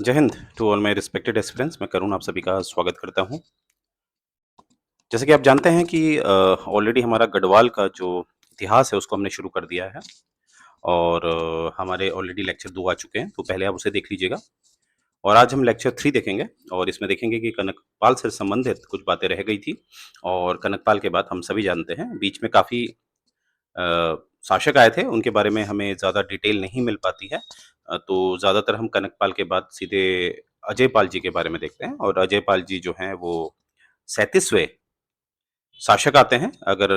जय Hind to all my respected aspirants. मैं करुण आप सभी का स्वागत करता हूं। जैसे कि आप जानते हैं कि ऑलरेडी हमारा गढ़वाल का जो इतिहास है उसको हमने शुरू कर दिया है और हमारे ऑलरेडी लेक्चर 2 आ चुके हैं, तो पहले आप उसे देख लीजिएगा। और आज हम लेक्चर 3 देखेंगे और इसमें देखेंगे कि कनकपाल से संबंधित कुछ बातें रह गई थी। और कनकपाल के बाद हम सभी जानते हैं बीच में काफ़ी शासक आए थे, उनके बारे में हमें ज़्यादा डिटेल नहीं मिल पाती है। तो ज़्यादातर हम कनकपाल के बाद सीधे अजयपाल जी के बारे में देखते हैं और अजयपाल जी जो हैं वो 37वें शासक आते हैं। अगर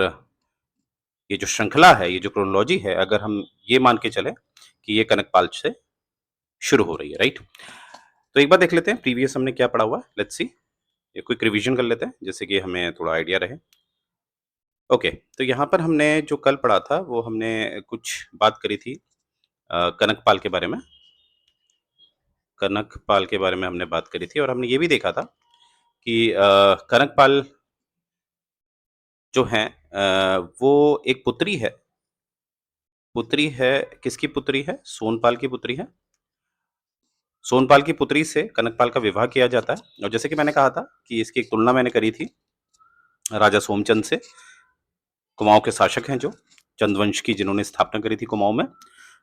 ये जो श्रृंखला है, ये जो क्रोनोलॉजी है, अगर हम ये मान के चलें कि ये कनकपाल से शुरू हो रही है, राइट? तो एक बार देख लेते हैं प्रीवियस हमने क्या पढ़ा हुआ है। लेट्स सी, एक क्विक रिवीजन कर लेते हैं जिससे कि हमें थोड़ा आइडिया रहे। ओके, तो यहाँ पर हमने जो कल पढ़ा था वो हमने कुछ बात करी थी कनकपाल के बारे में। कनकपाल के बारे में हमने बात करी थी और हमने ये भी देखा था कि कनकपाल जो हैं वो एक पुत्री है। पुत्री है, किसकी पुत्री है? सोनपाल की पुत्री है। सोनपाल की पुत्री से कनकपाल का विवाह किया जाता है और जैसे कि मैंने कहा था कि इसकी एक तुलना मैंने करी थी राजा सोमचंद से। कुमाऊँ के शासक हैं जो चंद्रवंश की, जिन्होंने स्थापना करी थी कुमाऊँ में।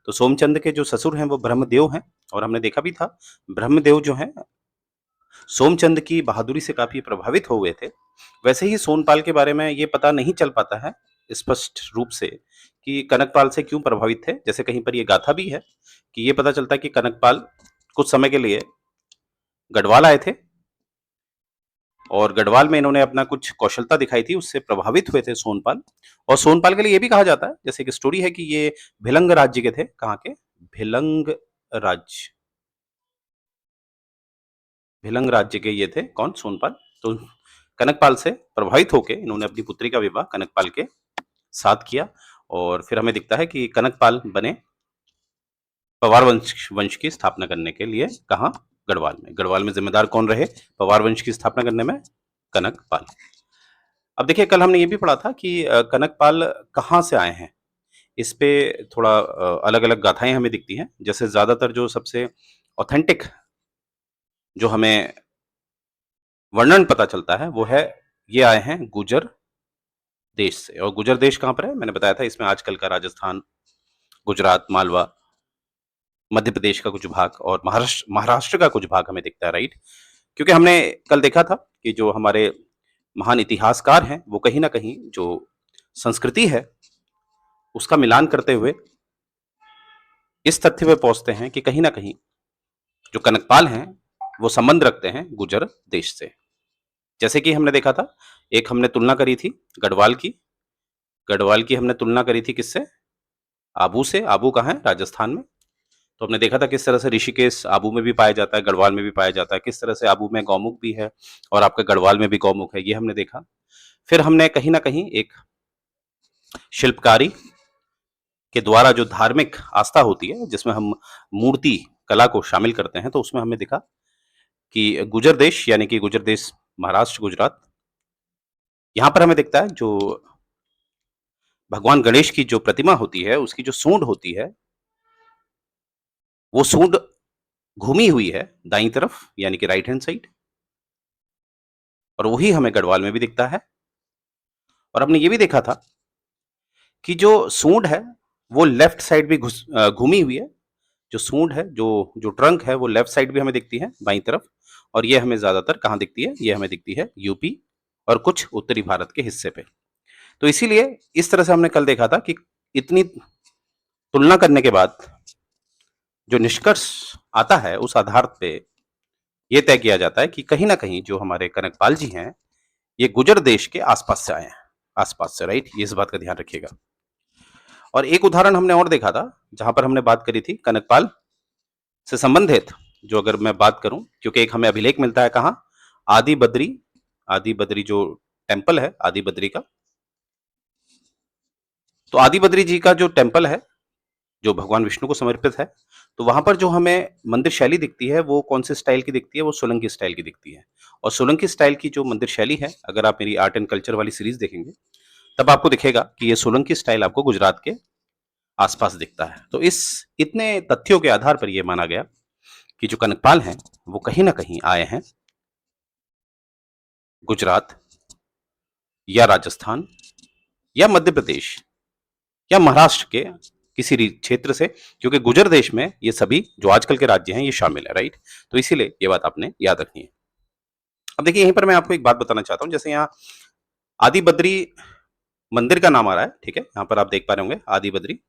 तो सोमचंद के जो ससुर हैं वो ब्रह्मदेव हैं और हमने देखा भी था ब्रह्मदेव जो हैं सोमचंद की बहादुरी से काफ़ी प्रभावित हो गए थे। वैसे ही सोनपाल के बारे में ये पता नहीं चल पाता है स्पष्ट रूप से कि कनकपाल से क्यों प्रभावित थे। जैसे कहीं पर ये गाथा भी है कि ये पता चलता है कि कनकपाल कुछ समय के लिए गढ़वाल आए थे और गढ़वाल में इन्होंने अपना कुछ कौशलता दिखाई थी, उससे प्रभावित हुए थे सोनपाल। और सोनपाल के लिए ये भी कहा जाता है, जैसे एक स्टोरी है कि ये भिलंग राज्य के थे। कहाँ के? भिलंग राज्य, भिलंग राज्य के ये थे। कौन? सोनपाल। तो कनकपाल से प्रभावित होकर इन्होंने अपनी पुत्री का विवाह कनकपाल के साथ किया और फिर हमें दिखता है कि कनकपाल बने पवार वंश की स्थापना करने के लिए। कहाँ? गढ़वाल में। गढ़वाल में जिम्मेदार कौन रहे पवार वंश की स्थापना करने में? कनकपाल। अब देखिए, कल हमने ये भी पढ़ा था कि कनकपाल कहाँ से आए हैं, इस पे थोड़ा अलग-अलग गाथाएँ हमें दिखती हैं। जैसे ज़्यादातर जो सबसे ऑथेंटिक जो हमें वर्णन पता चलता है वो है, ये आए हैं गुर्जर देश से। और गुर्जर देश कहाँ पर है? मैंने बताया था, इसमें आजकल का राजस्थान, गुजरात, मालवा, मध्य प्रदेश का कुछ भाग और महाराष्ट्र का कुछ भाग हमें दिखता है, राइट? क्योंकि हमने कल देखा था कि जो हमारे महान इतिहासकार हैं वो कहीं न कहीं जो संस्कृति है उसका मिलान करते हुए इस तथ्य पे पहुँचते हैं कि कहीं न कहीं जो कनकपाल हैं वो संबंध रखते हैं गुर्जर देश से। जैसे कि हमने देखा था, एक हमने तुलना करी थी गढ़वाल की। गढ़वाल की हमने तुलना करी थी किससे? आबू से। आबू कहाँ है? राजस्थान में। तो हमने देखा था किस तरह से ऋषिकेश आबू में भी पाया जाता है, गढ़वाल में भी पाया जाता है, किस तरह से आबू में गौमुख भी है और आपका गढ़वाल में भी गौमुख है, ये हमने देखा। फिर हमने कहीं न कहीं एक शिल्पकारी के द्वारा जो धार्मिक आस्था होती है, जिसमें हम मूर्ति कला को शामिल करते हैं, तो उसमें हमें दिखा कि गुर्जर देश यानी कि गुर्जर देश महाराष्ट्र, गुजरात, यहाँ पर हमें दिखता है जो भगवान गणेश की जो प्रतिमा होती है, उसकी जो सूंड होती है, वो सूंड घूमी हुई है दाईं तरफ यानी कि राइट हैंड साइड, और वही हमें गढ़वाल में भी दिखता है। और हमने ये भी देखा था कि जो सूंड है वो लेफ्ट साइड भी घूमी हुई है। जो सूंड है, जो ट्रंक है, वो लेफ्ट साइड भी हमें दिखती है बाईं तरफ। और ये हमें ज़्यादातर कहाँ दिखती है? ये हमें दिखती है यूपी और कुछ उत्तरी भारत के हिस्से पे। तो इसीलिए इस तरह से हमने कल देखा था कि इतनी तुलना करने के बाद जो निष्कर्ष आता है उस आधार पे ये तय किया जाता है कि कहीं न कहीं जो हमारे कनकपाल जी हैं, ये गुर्जर देश के आस-पास से आए हैं, आस-पास से, राइट? ये इस बात का ध्यान रखिएगा। और एक उदाहरण हमने और देखा था, जहाँ पर हमने बात करी थी कनकपाल से संबंधित, जो अगर मैं बात करूँ, क्योंकि एक हमें अभिलेख मिलता है कहाँ? आदि बद्री, आदि बद्री जो टेम्पल है, आदि बद्री का। तो आदि बद्री जी का जो टेम्पल है, जो भगवान विष्णु को समर्पित है, तो वहाँ पर जो हमें मंदिर शैली दिखती है, वो कौन-से स्टाइल की दिखती है? वो सोलंकी स्टाइल की दिखती है। और सोलंकी स्टाइल की जो मंदिर शैली है, अगर आप मेरी आर्ट एंड कल्चर वाली सीरीज़ देखेंगे, तब आपको दिखेगा कि ये सोलंकी स्टाइल आपको गुजरात के आस-पास दिखता है। तो इस इतने तथ्यों के आधार पर ये माना गया कि जो कनकपाल हैं वो कहीं ना कहीं आए हैं गुजरात या राजस्थान या मध्य प्रदेश या महाराष्ट्र के किसी क्षेत्र से, क्योंकि गुजर देश में ये सभी जो आजकल के राज्य हैं ये शामिल है, राइट। तो इसीलिए ये बात आपने याद रखनी है। अब देखिए, यहीं पर मैं आपको एक बात बताना चाहता हूँ। जैसे यहाँ आदि बद्री मंदिर का नाम आ रहा है, ठीक है, यहाँ पर आप देख पा रहे होंगे आदि बद्री।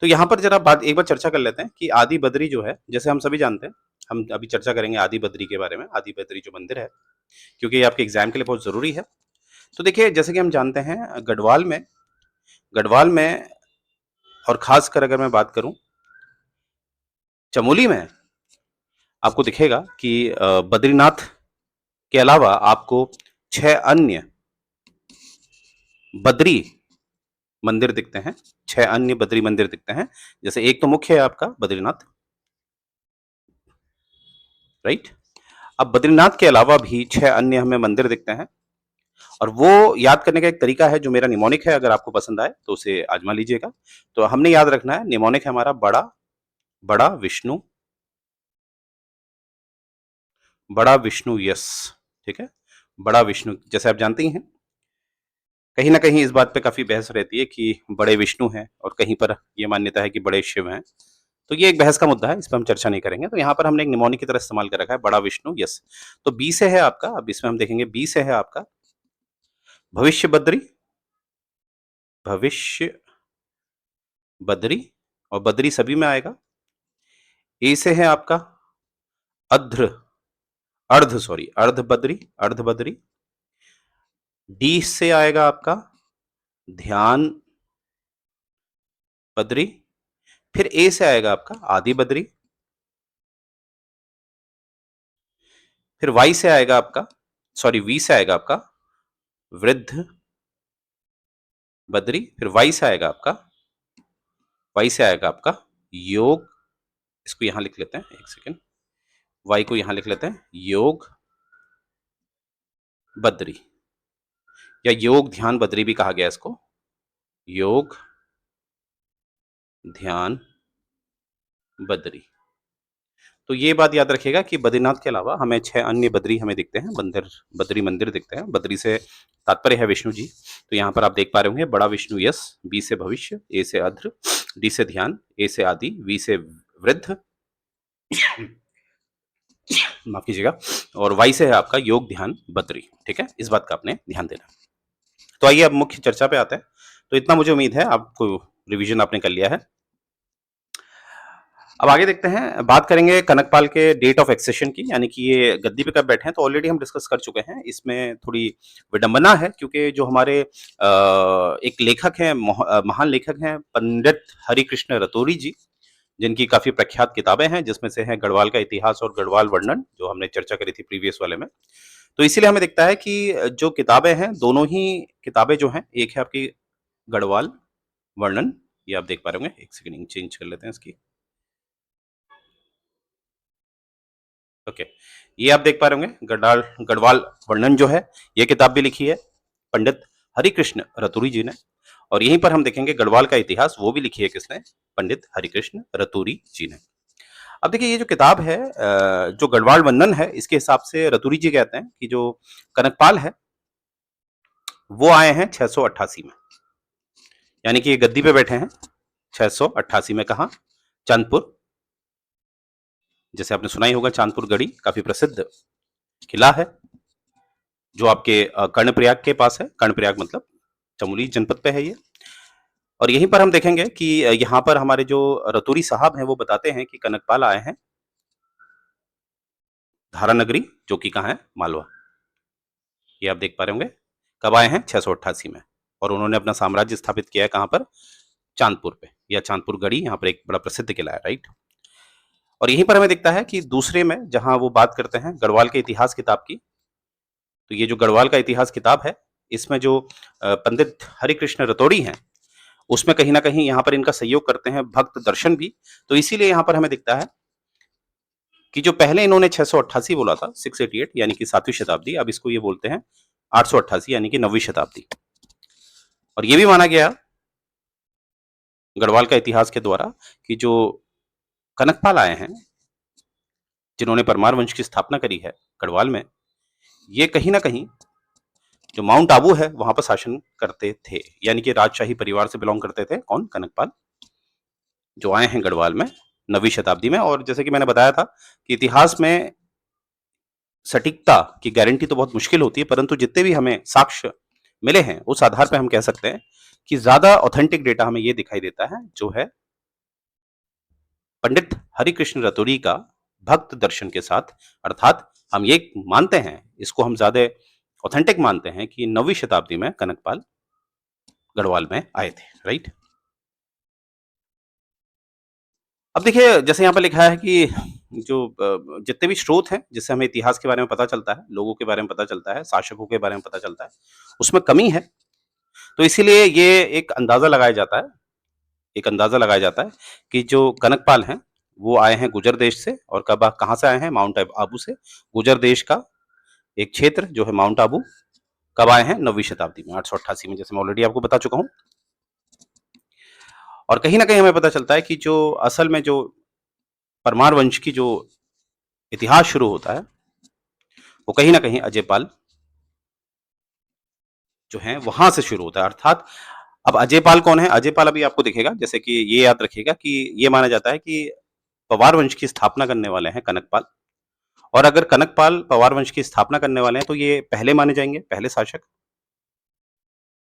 तो यहाँ पर जरा बात एक बार चर्चा कर लेते हैं कि आदि बद्री जो है, जैसे हम सभी जानते हैं, हम अभी चर्चा करेंगे आदि बद्री के बारे में, आदि बद्री जो मंदिर है, क्योंकि ये आपके एग्जाम के लिए बहुत जरूरी है। तो देखिए, जैसे कि हम जानते हैं, गढ़वाल में और खासकर अगर मैं बात करूं चमोली में, आपको दिखेगा कि बद्रीनाथ के अलावा आपको 6 अन्य बद्री मंदिर दिखते हैं, 6 अन्य बद्री मंदिर दिखते हैं। जैसे एक तो मुख्य है आपका बद्रीनाथ, राइट। अब बद्रीनाथ के अलावा भी 6 अन्य हमें मंदिर दिखते हैं, और वो याद करने का एक तरीका है जो मेरा निमोनिक है, अगर आपको पसंद आए तो उसे आजमा लीजिएगा। तो हमने याद रखना है, निमोनिक है हमारा बड़ा बड़ा विष्णु, बड़ा विष्णु, यस, ठीक है, बड़ा विष्णु। जैसे आप जानते ही हैं, कहीं ना कहीं इस बात पे काफी बहस रहती है कि बड़े विष्णु हैं, और कहीं पर यह मान्यता है कि बड़े शिव हैं। तो ये एक बहस का मुद्दा है, इस पर हम चर्चा नहीं करेंगे। तो यहाँ पर हमने एक निमोनिक की तरह इस्तेमाल कर रखा है, बड़ा विष्णु, यस। तो बी से है आपका, अब इसमें हम देखेंगे बी से है आपका भविष्य बद्री, भविष्य बद्री, और बद्री सभी में आएगा। ए से है आपका अध्र अर्ध सॉरी अर्ध बद्री, अर्ध बद्री। डी से आएगा आपका ध्यान बद्री। फिर ए से आएगा आपका आदि बद्री। फिर वाई से आएगा आपका, सॉरी वी से आएगा आपका वृद्ध बद्री। फिर वाई से आएगा आपका योग, इसको यहां लिख लेते हैं, एक सेकेंड, वाई को यहां लिख लेते हैं, योग बद्री, या योग ध्यान बद्री भी कहा गया इसको, योग ध्यान बद्री। तो ये बात याद रखिएगा कि बद्रीनाथ के अलावा हमें 6 अन्य बद्री हमें दिखते हैं, बद्री मंदिर दिखते हैं। बद्री से तात्पर्य है विष्णु जी। तो यहाँ पर आप देख पा रहे होंगे बड़ा विष्णु, यस, बी से भविष्य, ए से अध्र, डी से ध्यान, ए से आदि, वी से वृद्ध, माफ कीजिएगा, और वाई से है आपका योग ध्यान बद्री, ठीक है। इस बात का आपने ध्यान देना। तो आइए अब मुख्य चर्चा पे आते हैं। तो इतना मुझे उम्मीद है आपको रिवीजन आपने कर लिया है। अब आगे देखते हैं, बात करेंगे कनकपाल के डेट ऑफ एक्सेशन की, यानी कि ये गद्दी पे कब बैठे हैं। तो ऑलरेडी हम डिस्कस कर चुके हैं, इसमें थोड़ी विडंबना है, क्योंकि जो हमारे एक लेखक हैं, महान लेखक हैं पंडित हरिकृष्ण रतौरी जी, जिनकी काफी प्रख्यात किताबें हैं, जिसमें से है गढ़वाल का इतिहास और गढ़वाल वर्णन, जो हमने चर्चा करी थी प्रीवियस वाले में। तो इसीलिए हमें दिखता है कि जो किताबें हैं, दोनों ही किताबें जो हैं, एक है आपकी गढ़वाल वर्णन, ये आप देख पा रहे होंगे, एक सेकंड चेंज कर लेते हैं इसकी, ओके, ये आप देख पा रहे होंगे गढ़वाल वर्णन जो है, ये किताब भी लिखी है पंडित हरिकृष्ण रतौरी जी ने। और यहीं पर हम देखेंगे गढ़वाल का इतिहास, वो भी लिखी है किसने, पंडित हरिकृष्ण रतौरी जी ने। अब देखिए, ये जो किताब है, जो गढ़वाल वर्णन है, इसके हिसाब से रतौरी जी कहते हैं कि जो कनकपाल है वो आए हैं 688 में, यानी कि ये गद्दी पे बैठे हैं 688 में। कहा, चांदपुर, जैसे आपने सुना ही होगा, चांदपुर गढ़ी काफी प्रसिद्ध किला है, जो आपके कर्णप्रयाग के पास है। कर्णप्रयाग मतलब चमोली जनपद पे है ये। और यहीं पर हम देखेंगे कि यहाँ पर हमारे जो रतौरी साहब हैं, वो बताते हैं कि कनकपाल आए हैं धारानगरी, जो कि कहाँ है, मालवा। ये आप देख पा रहे होंगे, कब आए हैं, 688 में। और उन्होंने अपना साम्राज्य स्थापित किया है कहाँ पर, चांदपुर पे, या चांदपुर गढ़ी, यहाँ पर एक बड़ा प्रसिद्ध किला है, राइट। और यहीं पर हमें दिखता है कि दूसरे में जहां वो बात करते हैं गढ़वाल के इतिहास किताब की, तो ये जो गढ़वाल का इतिहास किताब है, इसमें जो पंडित हरिकृष्ण रतौड़ी हैं, उसमें कहीं ना कहीं यहाँ पर इनका सहयोग करते हैं भक्त दर्शन भी। तो इसीलिए यहाँ पर हमें दिखता है कि जो पहले इन्होंने 688 बोला था, 688, यानी कि 7वीं शताब्दी, अब इसको ये बोलते हैं 888, यानी कि 9वीं शताब्दी। और ये भी माना गया गढ़वाल का इतिहास के द्वारा कि जो कनकपाल आए हैं जिन्होंने परमार वंश की स्थापना करी है गढ़वाल में, ये कहीं ना कहीं जो माउंट आबू है वहां पर शासन करते थे, यानी कि राजशाही परिवार से बिलोंग करते थे। कौन? कनकपाल, जो आए हैं गढ़वाल में 9वीं शताब्दी में। और जैसे कि मैंने बताया था कि इतिहास में सटीकता की गारंटी तो बहुत मुश्किल होती है, परंतु जितने भी हमें साक्ष्य मिले हैं उस आधार पर हम कह सकते हैं कि ज्यादा ऑथेंटिक डेटा हमें ये दिखाई देता है जो है पंडित हरिकृष्ण रतौरी का भक्त दर्शन के साथ। अर्थात हम ये मानते हैं, इसको हम ज्यादा ऑथेंटिक मानते हैं कि 9वीं शताब्दी में कनकपाल गढ़वाल में आए थे। राइट। अब देखिए, जैसे यहाँ पर लिखा है कि जो जितने भी स्रोत हैं जिससे हमें इतिहास के बारे में पता चलता है, लोगों के बारे में पता चलता है, शासकों के बारे में पता चलता है, उसमें कमी है। तो इसीलिए ये एक अंदाजा लगाया जाता है कि जो कनकपाल हैं वो आए हैं गुजर देश से। और कहाँ से आए हैं? माउंट आबू से। गुजर देश का एक क्षेत्र जो है माउंट आबू, कब आए हैं? 9वीं शताब्दी में, 888 में, जैसे मैं ऑलरेडी आपको बता चुका हूं। और कहीं ना कहीं हमें पता चलता है कि जो असल में जो परमार वंश की जो इतिहास शुरू होता है वो कहीं ना कहीं अजयपाल जो है वहां से शुरू होता है। अर्थात अब अजयपाल कौन है? अजयपाल अभी आपको दिखेगा। जैसे कि ये याद रखिएगा कि ये माना जाता है कि पवार वंश की स्थापना करने वाले हैं कनकपाल। और अगर कनकपाल पवार वंश की स्थापना करने वाले हैं तो ये पहले माने जाएंगे, पहले शासक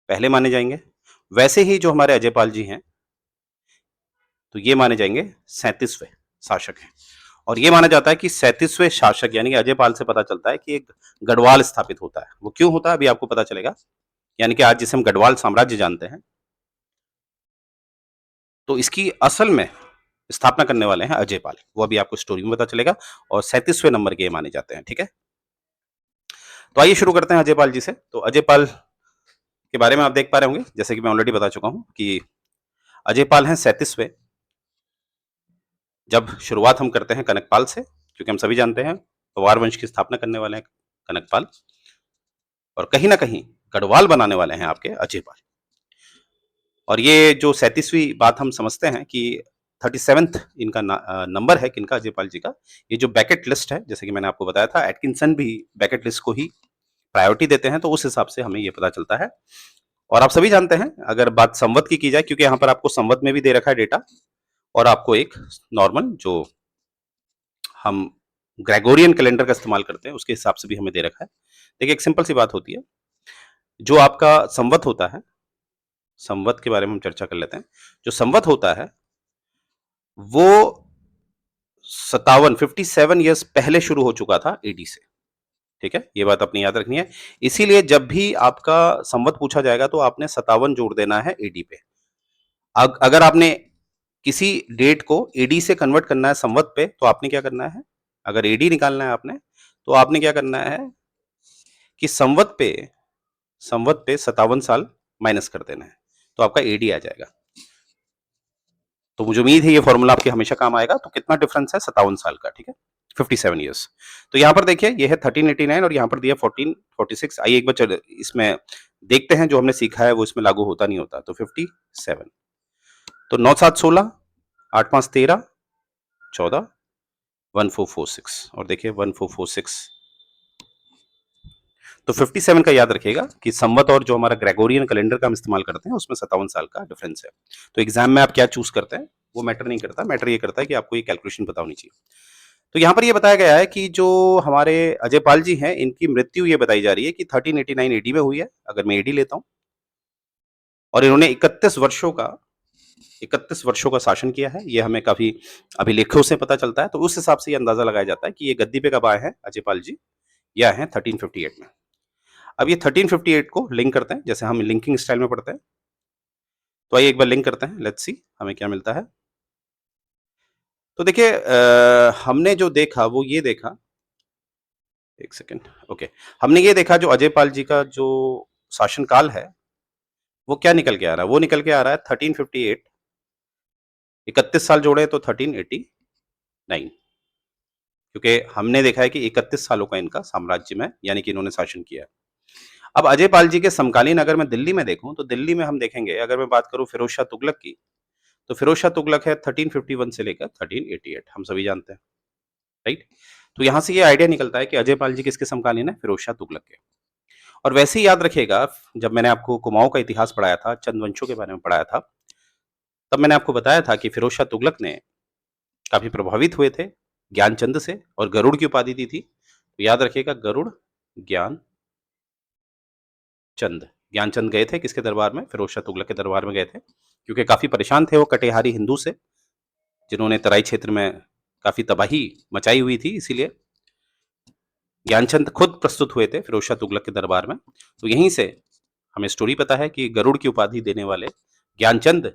पहले माने जाएंगे। वैसे ही जो हमारे अजयपाल जी हैं तो ये माने जाएंगे 37वें शासक हैं। और ये माना जाता है कि 37वें शासक यानी कि अजयपाल से पता चलता है कि एक गढ़वाल स्थापित होता है। वो क्यों होता है अभी आपको पता चलेगा। यानी कि आज जिसे हम गढ़वाल साम्राज्य जानते हैं, तो इसकी असल में स्थापना करने वाले हैं अजयपाल। वो अभी आपको स्टोरी में पता चलेगा। और 37वें नंबर के ये माने जाते हैं। ठीक है, तो आइए शुरू करते हैं अजयपाल जी से। तो अजयपाल के बारे में आप देख पा रहे होंगे, जैसे कि मैं ऑलरेडी बता चुका हूं कि अजयपाल हैं 37वें। जब शुरुआत हम करते हैं कनकपाल से, क्योंकि हम सभी जानते हैं पवार वंश की स्थापना करने वाले हैं कनकपाल, और कहीं ना कहीं गढ़वाल बनाने वाले हैं आपके अजयपाल। और ये जो 37वीं बात हम समझते हैं कि 37th इनका नंबर है किनका? अजयपाल जी का। ये जो बैकेट लिस्ट है, जैसे कि मैंने आपको बताया था, एटकिंसन भी बैकेट लिस्ट को ही प्रायोरिटी देते हैं, तो उस हिसाब से हमें ये पता चलता है। और आप सभी जानते हैं, अगर बात संवत की जाए, क्योंकि यहाँ पर आपको संवत में भी दे रखा है डेटा, और आपको एक नॉर्मल जो हम ग्रेगोरियन कैलेंडर का इस्तेमाल करते हैं उसके हिसाब से भी हमें दे रखा है। देखिए, एक सिंपल सी बात होती है, जो आपका संवत होता है, संवत के बारे में हम चर्चा कर लेते हैं। जो संवत होता है वो 57 ईयर्स पहले शुरू हो चुका था एडी से। ठीक है, ये बात अपनी याद रखनी है। इसीलिए जब भी आपका संवत पूछा जाएगा तो आपने 57 जोड़ देना है एडी पे। अगर आपने किसी डेट को एडी से कन्वर्ट करना है संवत पे, तो आपने क्या करना है? अगर एडी निकालना है आपने, तो आपने क्या करना है कि संवत पे 57 साल माइनस कर देना है, तो आपका एडी आ जाएगा। तो मुझे उम्मीद है ये फॉर्मूला आपके हमेशा काम आएगा। तो कितना डिफरेंस है? 57 साल का। ठीक है, 57 ईयर्स। तो यहाँ पर देखिए, ये है 1389 और यहाँ पर दिया 1446। आइए एक बार इसमें देखते हैं, जो हमने सीखा है वो इसमें लागू होता नहीं होता। तो 57, तो 9 7 16, 8 5 13, 14, 1446। और देखिए 1446। तो 57 का याद रखिएगा कि संवत और जो हमारा ग्रेगोरियन कैलेंडर का हम इस्तेमाल करते हैं उसमें 57 साल का डिफरेंस है। तो एग्जाम में आप क्या चूज करते हैं वो मैटर नहीं करता। मैटर ये करता है कि आपको ये कैलकुलेशन पता होनी चाहिए। तो यहाँ पर ये बताया गया है कि जो हमारे अजयपाल जी हैं, इनकी मृत्यु ये बताई जा रही है कि 1389 एडी में हुई है, अगर मैं एडी लेता हूँ। और इन्होंने 31 वर्षों का शासन किया है। ये हमें काफी अभिलेखों से पता चलता है। तो उस हिसाब से ये अंदाजा लगाया जाता है कि ये गद्दी पे कब आए हैं अजयपाल जी। ये आए हैं 1358 में। अब ये 1358 को लिंक करते हैं, जैसे हम लिंकिंग स्टाइल में पढ़ते हैं। तो आइए एक बार लिंक करते हैं, लेट्स सी हमें क्या मिलता है। तो देखिए, हमने जो देखा वो ये देखा, एक सेकेंड, ओके। हमने ये देखा जो अजयपाल जी का जो शासनकाल है वो क्या निकल के आ रहा है? वो निकल के आ रहा है 1358, 31 साल जोड़े तो 1389, क्योंकि हमने देखा है कि 31 सालों का इनका साम्राज्य में यानी कि इन्होंने शासन किया है। अब अजयपाल जी के समकालीन अगर मैं दिल्ली में देखूं, तो दिल्ली में हम देखेंगे, अगर मैं बात करूं फिरोज शाह तुगलक की, तो फिरोज शाह तुगलक है 1351 से लेकर 1388, हम सभी जानते हैं। राइट। तो यहाँ से ये आइडिया निकलता है कि अजयपाल जी किसके समकालीन है, फिरोज शाह तुगलक के। और वैसे ही याद रखिएगा, जब मैंने आपको कुमाऊं का इतिहास पढ़ाया था, चंद वंशों के बारे में पढ़ाया था, तब मैंने आपको बताया था कि फिरोज शाह तुगलक ने काफी प्रभावित हुए थे ज्ञानचंद से और गरुड़ की उपाधि दी थी। तो याद रखिएगा, गरुड़ ज्ञान चंद। ज्ञानचंद गए थे किसके दरबार में, फिरोज शाह तुगलक के दरबार में गए थे, क्योंकि काफी परेशान थे वो कटेहारी हिंदू से, जिन्होंने तराई क्षेत्र में काफी तबाही मचाई हुई थी। इसीलिए ज्ञानचंद खुद प्रस्तुत हुए थे फिरोज शाह तुगलक के दरबार में। तो यहीं से हमें स्टोरी पता है कि गरुड़ की उपाधि देने वाले ज्ञानचंद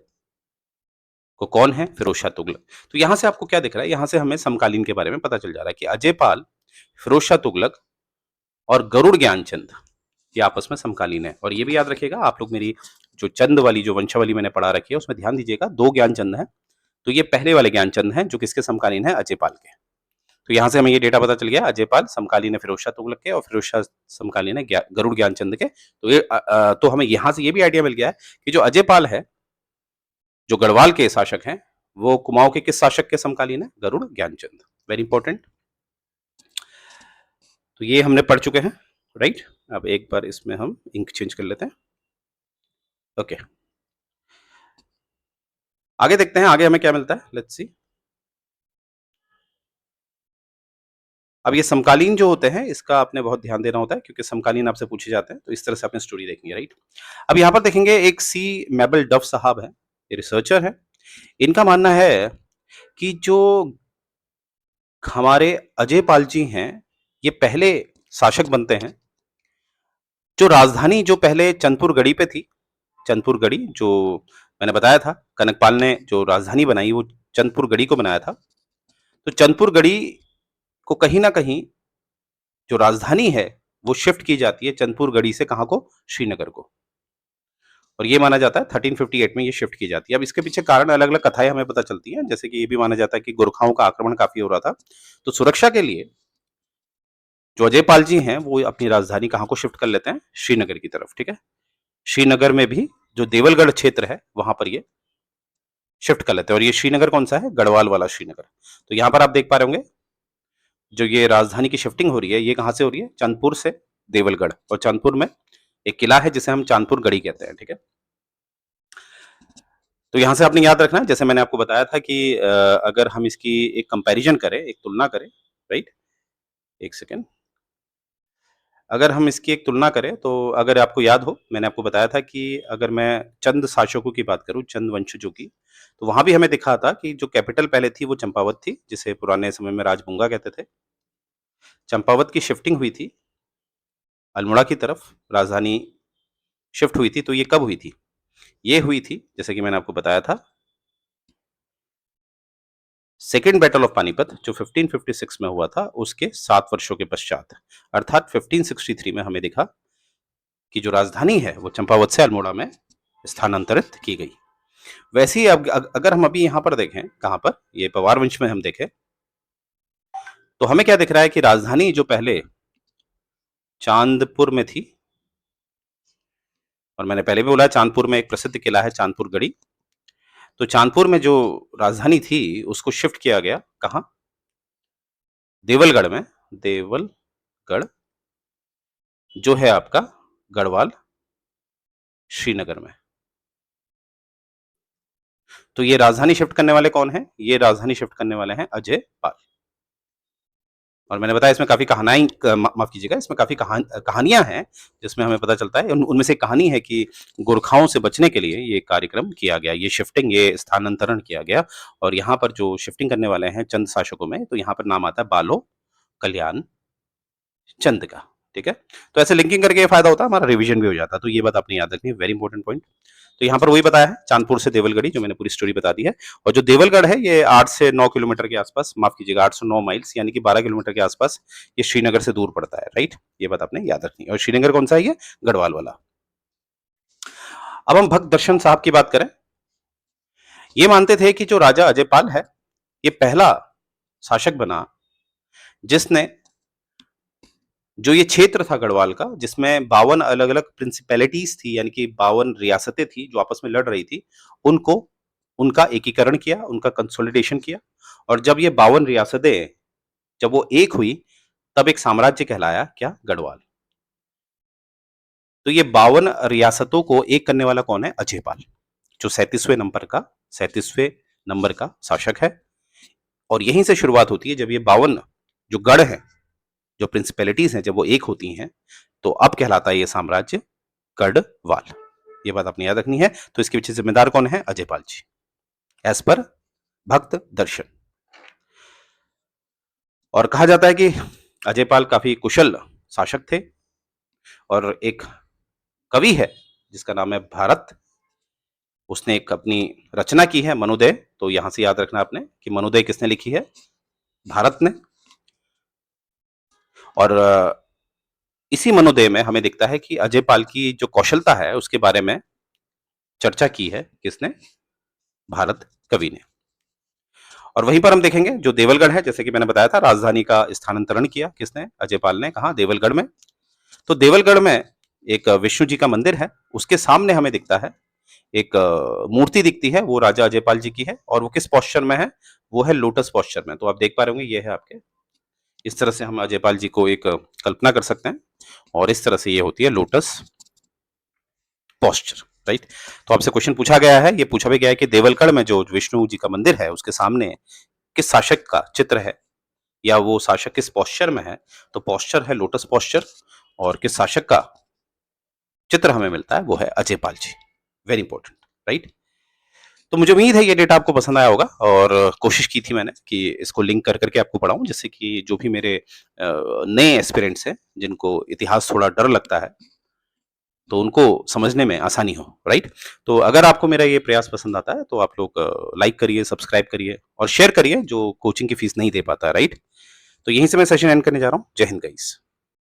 को कौन है, फिरोज शाह तुगलक। तो यहां से आपको क्या दिख रहा है, यहां से हमें समकालीन के बारे में पता चल जा रहा है कि अजयपाल, फिरोज शाह तुगलक और गरुड़ ज्ञानचंद ये आपस में समकालीन है। और ये भी याद रखिएगा, आप लोग मेरी जो चंद वाली, जो वंशावली मैंने पढ़ा रखी है, उसमें ध्यान दीजिएगा, 2 ज्ञानचंद हैं। तो ये पहले वाले ज्ञानचंद हैं जो किसके समकालीन है, अजयपाल के। तो यहां से हमें ये डेटा पता चल गया, अजयपाल समकालीन है फिरोज शाह तुगलक के और फिरोज शाह समकालीन है गरुड़ ज्ञानचंद के। तो ये तो हमें यहां से ये भी आइडिया मिल गया है कि जो अजयपाल है, जो गढ़वाल के शासक हैं, वो कुमाऊं के किस शासक के समकालीन है, गरुड़ ज्ञानचंद। Very important. तो ये हमने पढ़ चुके हैं, राइट। अब एक बार इसमें हम इंक चेंज कर लेते हैं। ओके, आगे देखते हैं, आगे हमें क्या मिलता है, लेट्स सी। अब ये समकालीन जो होते हैं, इसका आपने बहुत ध्यान देना होता है, क्योंकि समकालीन आपसे पूछे जाते हैं, तो इस तरह से आपने स्टोरी देखेंगे, राइट। अब यहाँ पर देखेंगे, एक सी मैबल डफ साहब है, ये रिसर्चर है। इनका मानना है कि जो हमारे अजयपाल जी हैं, ये पहले शासक बनते हैं। जो राजधानी जो पहले चंदपुर गढ़ी पे थी, चंदपुर गढ़ी जो मैंने बताया था, कनकपाल ने जो राजधानी बनाई वो चंदपुर गढ़ी को बनाया था। तो चंदपुर गढ़ी को कहीं ना कहीं जो राजधानी है वो शिफ्ट की जाती है चंदपुर गढ़ी से, कहाँ को, श्रीनगर को। और ये माना जाता है 1358 में ये शिफ्ट की जाती है। अब इसके पीछे कारण अलग अलग कथाएं हमें पता चलती हैं, जैसे कि ये भी माना जाता है कि गोरखाओं का आक्रमण काफी हो रहा था, तो सुरक्षा के लिए जो अजयपाल जी हैं वो अपनी राजधानी कहाँ को शिफ्ट कर लेते हैं, श्रीनगर की तरफ, ठीक है। श्रीनगर में भी जो देवलगढ़ क्षेत्र है वहां पर ये शिफ्ट कर लेते हैं। और ये श्रीनगर कौन सा है, गढ़वाल वाला श्रीनगर। तो यहां पर आप देख पा रहे होंगे, जो ये राजधानी की शिफ्टिंग हो रही है, ये कहां से हो रही है, चांदपुर से देवलगढ़। और चांदपुर में एक किला है जिसे हम चांदपुर गढ़ी कहते हैं, ठीक है। तो यहां से आपने याद रखना है, जैसे मैंने आपको बताया था कि अगर हम इसकी एक कंपैरिजन करें, एक तुलना करें, राइट, एक सेकेंड, अगर हम इसकी एक तुलना करें, तो अगर आपको याद हो, मैंने आपको बताया था कि अगर मैं चंद शासकों की बात करूं, चंद वंशजों की, तो वहां भी हमें दिखा था कि जो कैपिटल पहले थी वो चंपावत थी, जिसे पुराने समय में राजबुंगा कहते थे। चंपावत की शिफ्टिंग हुई थी अल्मोड़ा की तरफ, राजधानी शिफ्ट हुई थी। तो ये कब हुई थी, ये हुई थी, जैसे कि मैंने आपको बताया था, सेकेंड बैटल ऑफ पानीपत जो 1556 में हुआ था, उसके 7 वर्षों के पश्चात, अर्थात 1563 में हमें दिखा कि जो राजधानी है वो चंपावत से अल्मोड़ा में स्थानांतरित की गई। वैसे ही अब अगर हम अभी यहाँ पर देखें, कहाँ पर, ये पवार वंश में हम देखें, तो हमें क्या दिख रहा है कि राजधानी जो पहले चांदपुर में थी, और मैंने पहले भी बोला चांदपुर में एक प्रसिद्ध किला है चांदपुर गढ़ी, तो चांदपुर में जो राजधानी थी उसको शिफ्ट किया गया कहाँ, देवलगढ़ में। देवलगढ़ जो है आपका गढ़वाल श्रीनगर में। तो ये राजधानी शिफ्ट करने वाले कौन है, ये राजधानी शिफ्ट करने वाले हैं अजयपाल। और मैंने बताया इसमें काफी कहानियां, माफ कीजिएगा, इसमें काफी कहानियां हैं जिसमें हमें पता चलता है। उनमें से एक कहानी है कि गोरखाओं से बचने के लिए ये कार्यक्रम किया गया, ये शिफ्टिंग, ये स्थानांतरण किया गया। और यहाँ पर जो शिफ्टिंग करने वाले हैं चंद शासकों में, तो यहाँ पर नाम आता है बालो कल्याण चंद का, ठीक है। तो ऐसे लिंकिंग करके ये फायदा होता है, हमारा रिवीजन भी हो जाता है। तो ये बात आपने याद रखनी है, वेरी इंपॉर्टेंट पॉइंट। तो यहाँ पर वही बताया है, चांदपुर से देवलगढ़ी, जो मैंने पूरी स्टोरी बता दी है। और जो देवलगढ़ है ये 8 से 9 किलोमीटर के आसपास, माफ कीजिएगा 809 माइल्स, यानी कि 12 किलोमीटर के आसपास ये श्रीनगर से दूर पड़ता है, राइट। ये बात आपने याद रखनी है। और श्रीनगर कौन सा है, ये गढ़वाल वाला। अब हम भक्त दर्शन साहब की बात करें, ये मानते थे कि जो राजा अजयपाल है, ये पहला शासक बना जिसने जो ये क्षेत्र था गढ़वाल का, जिसमें 52 अलग अलग प्रिंसिपैलिटीज थी, यानी कि 52 रियासतें थी जो आपस में लड़ रही थी, उनको उनका एकीकरण किया, उनका कंसोलिडेशन किया। और जब ये 52 रियासतें जब वो एक हुई तब एक साम्राज्य कहलाया क्या? गढ़वाल। तो ये 52 रियासतों को एक करने वाला कौन है? अजयपाल, जो 37वें नंबर का शासक है। और यहीं से शुरुआत होती है, जब ये 52 जो गढ़ हैं, जो प्रिंसिपैलिटीज हैं, जब वो एक होती हैं, तो अब कहलाता है ये साम्राज्य गढ़वाल। ये बात आपने याद रखनी है। तो इसके पीछे जिम्मेदार कौन है? अजयपाल जी, एज पर भक्त दर्शन। और कहा जाता है कि अजयपाल काफी कुशल शासक थे। और एक कवि है जिसका नाम है भारत, उसने एक अपनी रचना की है मनोदय। तो यहां से याद रखना आपने कि मनोदय किसने लिखी है? भारत ने। और इसी मनोदय में हमें दिखता है कि अजयपाल की जो कौशलता है उसके बारे में चर्चा की है किसने? भारत कवि ने। और वहीं पर हम देखेंगे जो देवलगढ़ है, जैसे कि मैंने बताया था, राजधानी का स्थानांतरण किया किसने? अजयपाल ने। कहा? देवलगढ़ में। तो देवलगढ़ में एक विष्णु जी का मंदिर है, उसके सामने हमें दिखता है एक मूर्ति दिखती है, वो राजा अजयपाल जी की है। और वो किस पोस्चर में है? वो है लोटस पोस्चर में। तो आप देख पा रहे होंगे, ये है आपके। इस तरह से हम अजयपाल जी को एक कल्पना कर सकते हैं, और इस तरह से ये होती है लोटस पोस्चर, राइट। तो आपसे क्वेश्चन पूछा गया है, ये पूछा भी गया है कि देवलगढ़ में जो विष्णु जी का मंदिर है उसके सामने किस शासक का चित्र है, या वो शासक किस पोस्चर में है? तो पोस्चर है लोटस पोस्चर, और किस शासक का चित्र हमें मिलता है? वो है Ajaypal ji. Very important, right. तो मुझे उम्मीद है ये डेटा आपको पसंद आया होगा, और कोशिश की थी मैंने कि इसको लिंक कर करके आपको पढ़ाऊं, जिससे कि जो भी मेरे नए एस्पिरेंट्स हैं, जिनको इतिहास थोड़ा डर लगता है, तो उनको समझने में आसानी हो, राइट। तो अगर आपको मेरा ये प्रयास पसंद आता है तो आप लोग लाइक करिए, सब्सक्राइब करिए और शेयर करिए, जो कोचिंग की फीस नहीं दे पाता है, राइट। तो यहीं से मैं सेशन एंड करने जा रहा हूँ। जय हिंद गाइस।